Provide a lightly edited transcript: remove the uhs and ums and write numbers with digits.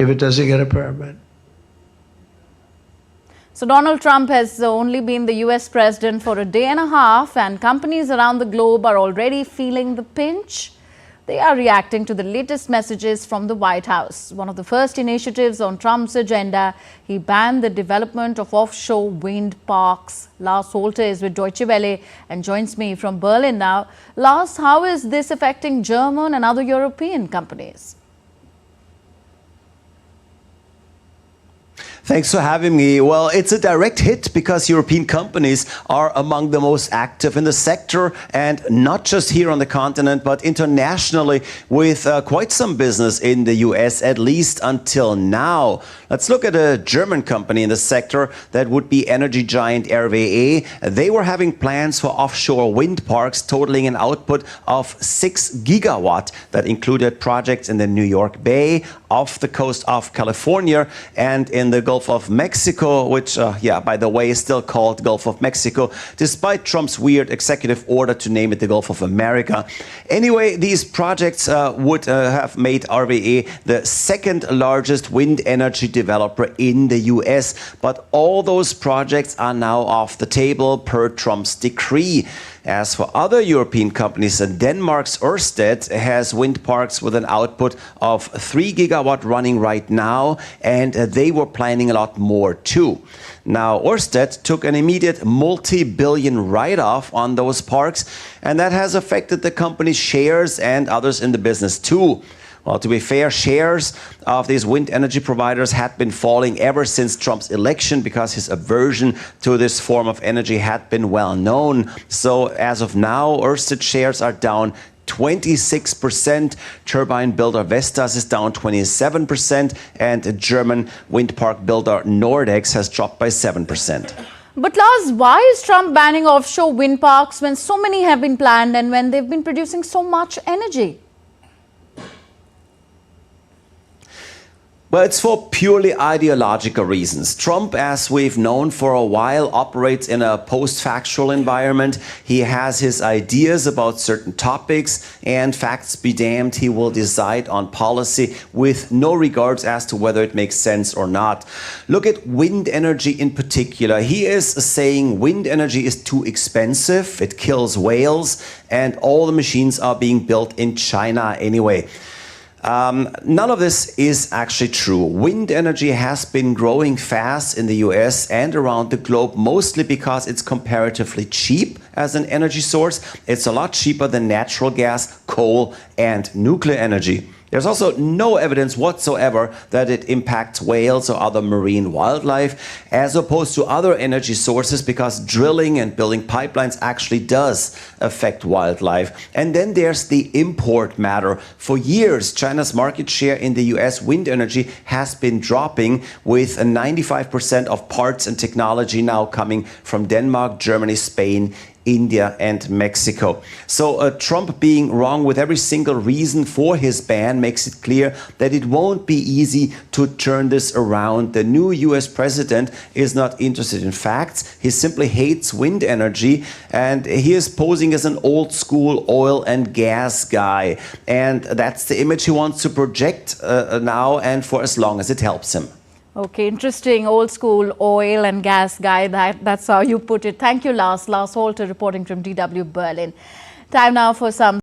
if it doesn't get a permit. So Donald Trump has only been the US president for a day and a half, and companies around the globe are already feeling the pinch. They are reacting to the latest messages from the White House. One of the first initiatives on Trump's agenda, he banned the development of offshore wind parks. Lars Holte is with Deutsche Welle and joins me from Berlin now. Lars, how is this affecting German and other European companies? Thanks for having me. Well, it's a direct hit because European companies are among the most active in the sector, and not just here on the continent, but internationally, with quite some business in the US, at least until now. Let's look at a German company in the sector. That would be energy giant RWE. They were having plans for offshore wind parks totaling an output of 6 gigawatt. That included projects in the New York Bay, off the coast of California, and in the Gulf of Mexico, which, by the way, is still called Gulf of Mexico, despite Trump's weird executive order to name it the Gulf of America. Anyway, these projects would have made RWE the second largest wind energy developer in the US. But all those projects are now off the table per Trump's decree. As for other European companies, Denmark's Ørsted has wind parks with an output of 3 gigawatt running right now, and they were planning a lot more too. Now, Ørsted took an immediate multi-billion write-off on those parks, and that has affected the company's shares and others in the business too. Well, to be fair, shares of these wind energy providers had been falling ever since Trump's election because his aversion to this form of energy had been well known. So as of now, Ørsted shares are down 26%. Turbine builder Vestas is down 27%, and German wind park builder Nordex has dropped by 7%. But Lars, why is Trump banning offshore wind parks when so many have been planned and when they've been producing so much energy? Well, it's for purely ideological reasons. Trump, as we've known for a while, operates in a post-factual environment. He has his ideas about certain topics, and facts be damned, he will decide on policy with no regards as to whether it makes sense or not. Look at wind energy in particular. He is saying wind energy is too expensive, it kills whales, and all the machines are being built in China anyway. None of this is actually true. Wind energy has been growing fast in the US and around the globe, mostly because it's comparatively cheap as an energy source. It's a lot cheaper than natural gas, coal, and nuclear energy. There's also no evidence whatsoever that it impacts whales or other marine wildlife, as opposed to other energy sources, because drilling and building pipelines actually does affect wildlife. And then there's the import matter. For years, China's market share in the US wind energy has been dropping, with 95% of parts and technology now coming from Denmark, Germany, Spain, India and Mexico. So Trump being wrong with every single reason for his ban makes it clear that it won't be easy to turn this around. The new US president is not interested in facts. He simply hates wind energy, and he is posing as an old school oil and gas guy. And that's the image he wants to project now and for as long as it helps him. Okay, interesting. Old school oil and gas guy. That's how you put it. Thank you, Lars. Lars Holte reporting from DW Berlin. Time now for some